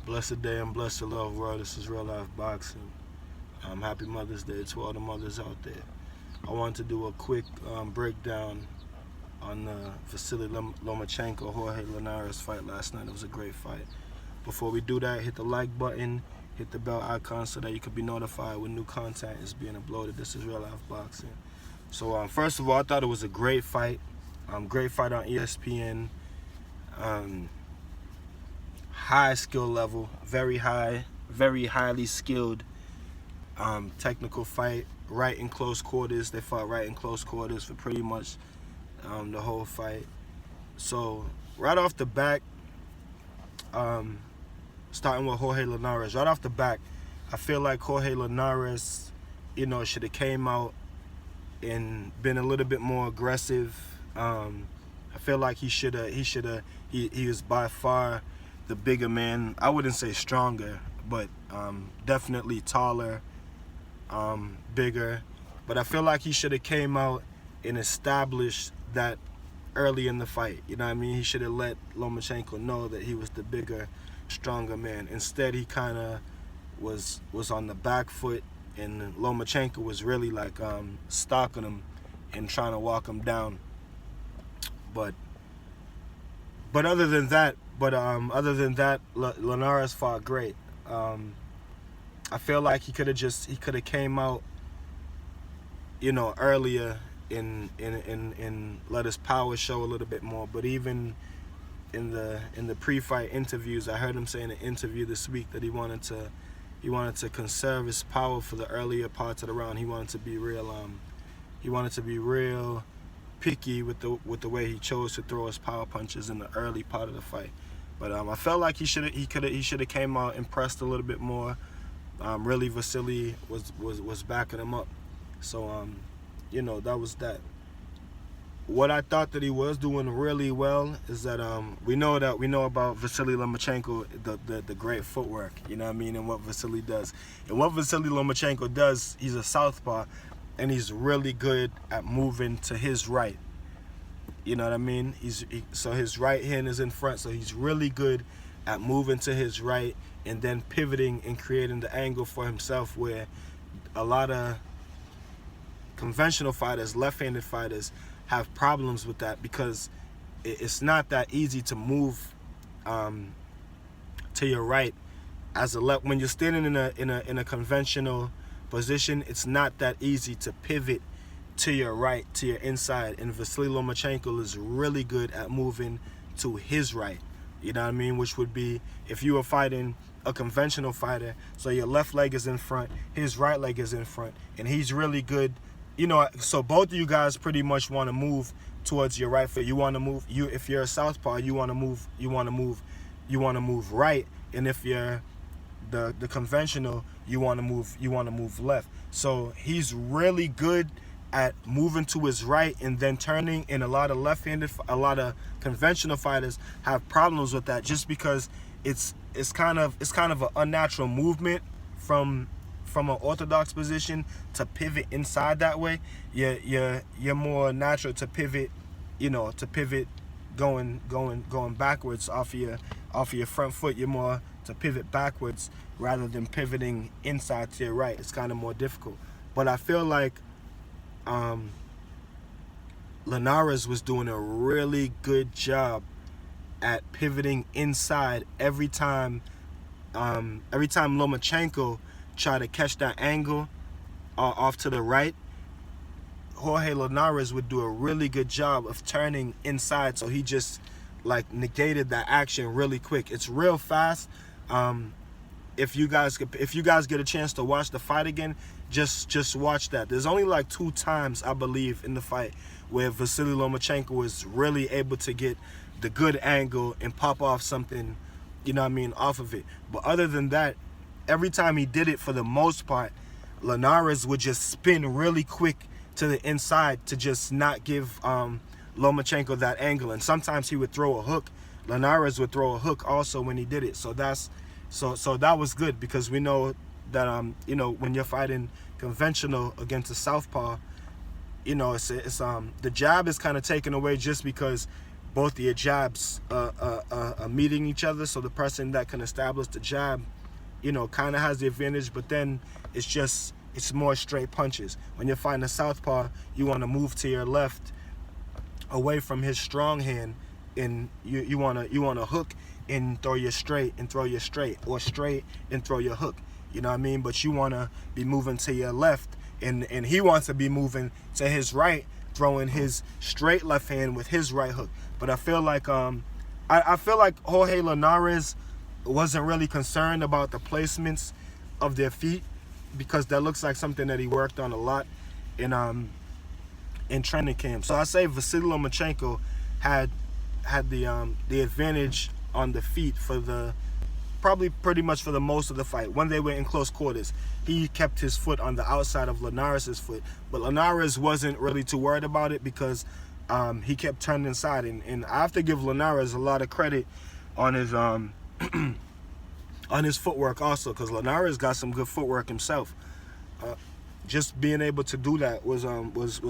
Blessed day and blessed love, world. This is Real Life Boxing. Happy Mother's Day to all the mothers out there. I wanted to do a quick breakdown on the Vasily Lomachenko Jorge Linares fight last night. It was a great fight. Before we do that, hit the like button, hit the bell icon so that you can be notified when new content is being uploaded. This is Real Life Boxing. So first of all, I thought it was a great fight. Great fight on ESPN. High skill level, very highly skilled technical fight, right in close quarters. They fought right in close quarters for pretty much the whole fight. So right off the back, starting with Jorge Linares, right off the back, I feel like Jorge Linares, should have came out and been a little bit more aggressive. I feel like he was by far the bigger man. I wouldn't say stronger, but definitely taller, bigger. But I feel like he should have came out and established that early in the fight. You know what I mean? He should have let Lomachenko know that he was the bigger, stronger man. Instead, he kind of was on the back foot, and Lomachenko was really like stalking him and trying to walk him down. But other than that, Linares fought great. I feel like he could have came out, earlier and let his power show a little bit more. But even in the pre-fight interviews, I heard him say in an interview this week that he wanted to conserve his power for the earlier parts of the round. He wanted to be real picky with the way he chose to throw his power punches in the early part of the fight. But I felt like he should have came out and pressed a little bit more. Really, Vasily was backing him up. So that was that. What I thought that he was doing really well is that we know about Vasily Lomachenko, the great footwork, and what Vasily does. And what Vasily Lomachenko does, he's a southpaw, and he's really good at moving to his right. You know what I mean? So his right hand is in front, so he's really good at moving to his right and then pivoting and creating the angle for himself, where a lot of conventional fighters, left-handed fighters, have problems with that because it's not that easy to move to your right as a left. When you're standing in a conventional position, it's not that easy to pivot to your right, to your inside. And Vasily Lomachenko is really good at moving to his right. You know what I mean? Which would be if you were fighting a conventional fighter, so your left leg is in front, his right leg is in front, and he's really good. So both of you guys pretty much want to move towards your right foot. You want to move. If you're a southpaw, you want to move. You want to move right. And if you're the conventional, you want to move left. So he's really good at moving to his right and then turning. And a lot of conventional fighters have problems with that, just because it's kind of an unnatural movement from an orthodox position to pivot inside that way. You're more natural to pivot, going backwards off of your front foot. You're more to pivot backwards rather than pivoting inside to your right. It's kind of more difficult. But I feel like Linares was doing a really good job at pivoting inside every time Lomachenko tried to catch that angle off to the right. Jorge Linares would do a really good job of turning inside, so he just like negated that action really quick. It's real fast. If you guys get a chance to watch the fight again, just watch that. There's only like 2 times, I believe, in the fight where Vasily Lomachenko was really able to get the good angle and pop off something, off of it. But other than that, every time he did it, for the most part, Linares would just spin really quick to the inside to just not give Lomachenko that angle. And sometimes he would throw a hook. Linares would throw a hook also when he did it. So that was good, because we know that when you're fighting conventional against a southpaw, it's the jab is kind of taken away just because both of your jabs are meeting each other. So the person that can establish the jab, you know, kind of has the advantage. But then it's more straight punches. When you're fighting a southpaw, you want to move to your left, away from his strong hand, and you want to hook and throw your straight and throw your straight, or straight and throw your hook. You know what I mean? But you want to be moving to your left, and he wants to be moving to his right, throwing his straight left hand with his right hook. But I feel like I feel like Jorge Linares wasn't really concerned about the placements of their feet, because that looks like something that he worked on a lot in training camp. So I say Vasily Lomachenko had the advantage on the feet for the probably pretty much for the most of the fight. When they were in close quarters, he kept his foot on the outside of Linares' foot, but Linares wasn't really too worried about it, because he kept turning inside, and I have to give Linares a lot of credit on his on his footwork also, because Linares got some good footwork himself. Just being able to do that was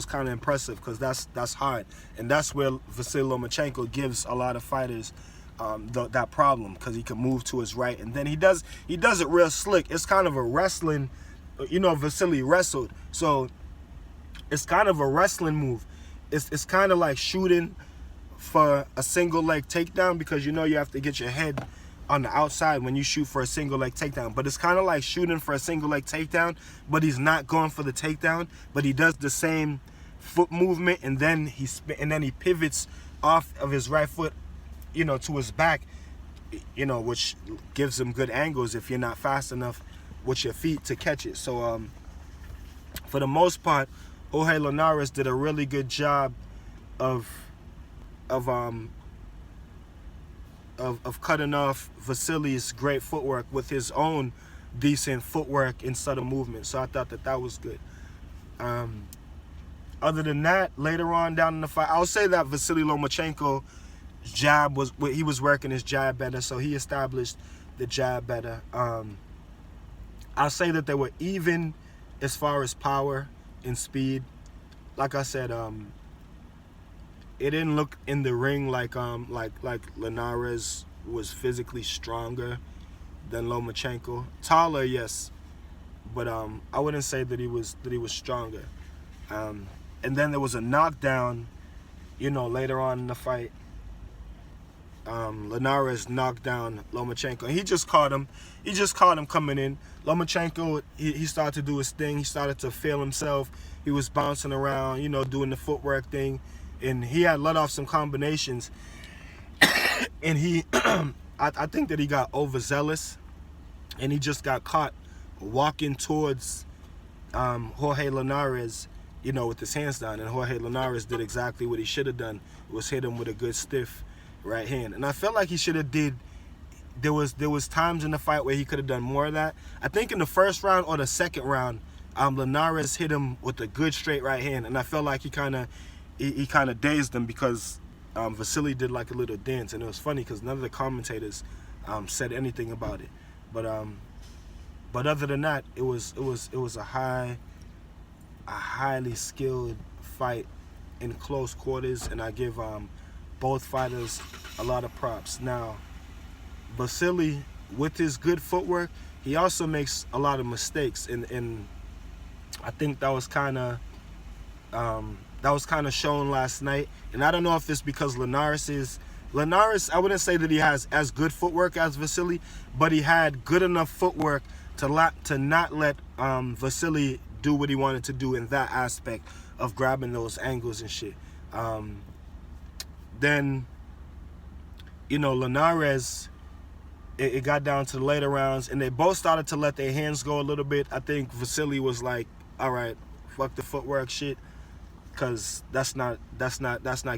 kind of impressive, because that's hard, and that's where Vasily Lomachenko gives a lot of fighters that problem, because he can move to his right, and then he does it real slick. It's kind of a wrestling, you know, Vasily wrestled, so it's kind of a wrestling move. It's kind of like shooting for a single leg takedown, because you know you have to get your head on the outside when you shoot for a single leg takedown. But it's kind of like shooting for a single leg takedown, but he's not going for the takedown, but he does the same foot movement, and then he pivots off of his right foot, you know, to his back, you know, which gives him good angles if you're not fast enough with your feet to catch it. So for the most part, Jorge Linares did a really good job of cutting off Vasily's great footwork with his own decent footwork and subtle movement. So I thought that was good. Other than that, later on down in the fight, I'll say that Vasily Lomachenko's jab he was working his jab better, so he established the jab better. I'll say that they were even as far as power and speed. Like I said, it didn't look in the ring like Linares was physically stronger than Lomachenko. Taller, yes, but I wouldn't say that he was stronger. And then there was a knockdown, you know, later on in the fight. Linares knocked down Lomachenko. He just caught him. He just caught him coming in. Lomachenko, he started to do his thing. He started to feel himself. He was bouncing around, you know, doing the footwork thing. And he had let off some combinations. And he, I think that he got overzealous. And he just got caught walking towards Jorge Linares, you know, with his hands down. And Jorge Linares did exactly what he should have done. It was hit him with a good stiff right hand. And I felt like he should have there was times in the fight where he could have done more of that. I think in the first round or the second round, Linares hit him with a good straight right hand, and I felt like he kind of dazed him, because Vasily did like a little dance, and it was funny because none of the commentators said anything about it. But other than that, it was a highly skilled fight in close quarters, and I give both fighters a lot of props. Now, Vasily, with his good footwork, he also makes a lot of mistakes, and I think that was kind of shown last night. And I don't know if it's because Linares, I wouldn't say that he has as good footwork as Vasily, but he had good enough footwork to not let Vasily do what he wanted to do in that aspect of grabbing those angles and shit. Then, you know, Linares, it got down to the later rounds, and they both started to let their hands go a little bit. I think Vasily was like, all right, fuck the footwork shit, because that's not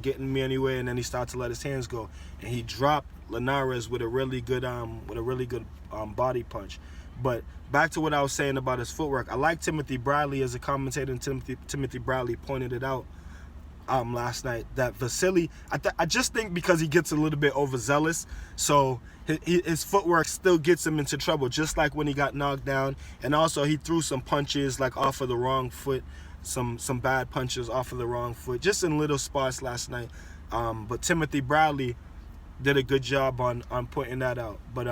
getting me anywhere. And then he started to let his hands go, and he dropped Linares with a really good body punch. But back to what I was saying about his footwork, I like Timothy Bradley as a commentator, and Timothy Bradley pointed it out last night, that Vasily, I just think because he gets a little bit overzealous, so his footwork still gets him into trouble, just like when he got knocked down. And also he threw some punches like off of the wrong foot, some bad punches off of the wrong foot, just in little spots last night But Timothy Bradley did a good job on pointing that out. But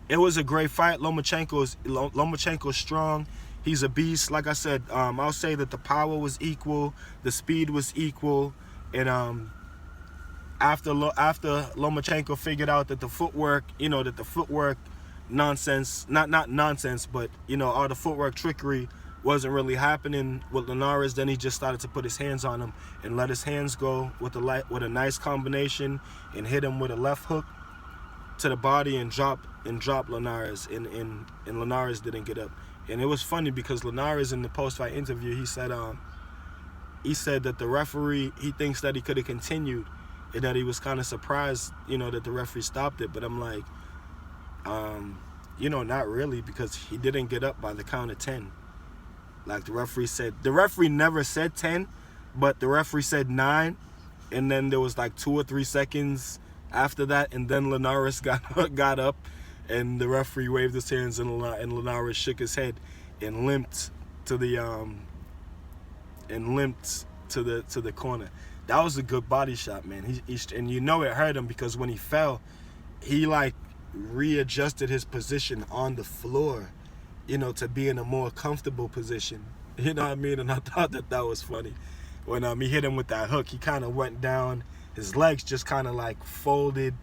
it was a great fight. Lomachenko's strong. He's a beast. Like I said, I'll say that the power was equal, the speed was equal, and after Lomachenko figured out that the footwork, nonsense, not nonsense, but all the footwork trickery wasn't really happening with Linares, then he just started to put his hands on him and let his hands go with a nice combination and hit him with a left hook to the body and drop Linares, and Linares didn't get up. And it was funny because Linares, in the post-fight interview, he said that the referee, he thinks that he could have continued, and that he was kind of surprised, that the referee stopped it. But I'm like, not really, because he didn't get up by the count of 10. Like the referee never said 10, but the referee said 9, and then there was like 2 or 3 seconds after that, and then Linares got up, and the referee waved his hands, and Linares shook his head and limped to the corner. That was a good body shot, man. And it hurt him, because when he fell, he like readjusted his position on the floor, to be in a more comfortable position. You know what I mean? And I thought that was funny. When he hit him with that hook, he kind of went down. His legs just kind of like folded.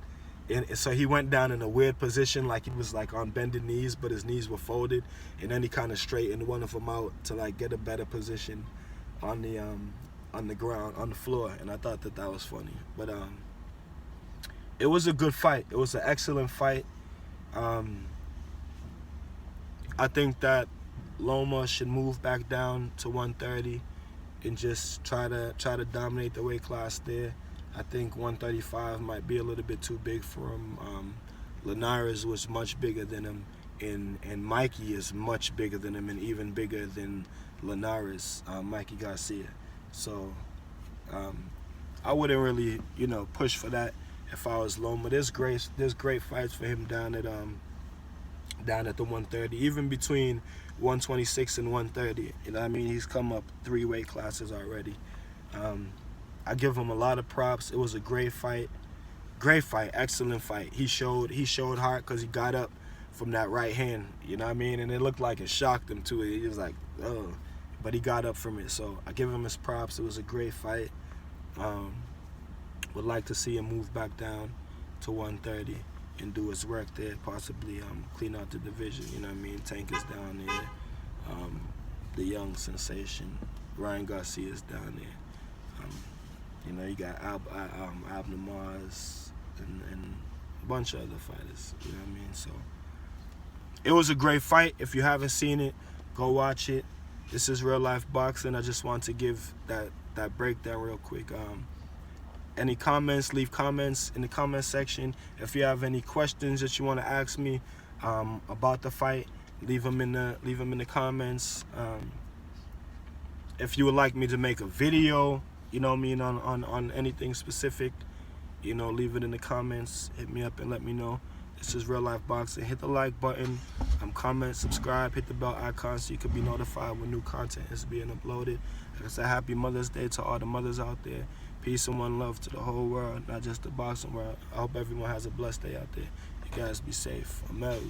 And so he went down in a weird position, like he was like on bended knees, but his knees were folded. And then he kind of straightened one of them out to like get a better position on the ground, on the floor. And I thought that was funny. But it was a good fight. It was an excellent fight. I think that Loma should move back down to 130 and just try to dominate the weight class there. I think 135 might be a little bit too big for him. Linares was much bigger than him, and Mikey is much bigger than him, and even bigger than Linares, Mikey Garcia. So I wouldn't really, push for that if I was Loma. There's great fights for him down at the 130, even between 126 and 130. He's come up 3 weight classes already. I give him a lot of props. It was a great fight, excellent fight. He showed heart, because he got up from that right hand, and it looked like it shocked him too. He was like, oh, but he got up from it. So I give him his props. It was a great fight. Would like to see him move back down to 130 and do his work there, possibly clean out the division. Tank is down there. The young sensation, Ryan Garcia, is down there. You got Abner Mars and a bunch of other fighters. So it was a great fight. If you haven't seen it, go watch it. This is Real Life Boxing. I just want to give that breakdown real quick. Any comments, leave comments in the comment section. If you have any questions that you want to ask me about the fight, leave them in the comments. If you would like me to make a video, on anything specific, leave it in the comments. Hit me up and let me know. This is Real Life Boxing. Hit the like button, comment, subscribe, hit the bell icon so you can be notified when new content is being uploaded. Like I said, happy Mother's Day to all the mothers out there. Peace and one love to the whole world, not just the boxing world. I hope everyone has a blessed day out there. You guys be safe. I'm out.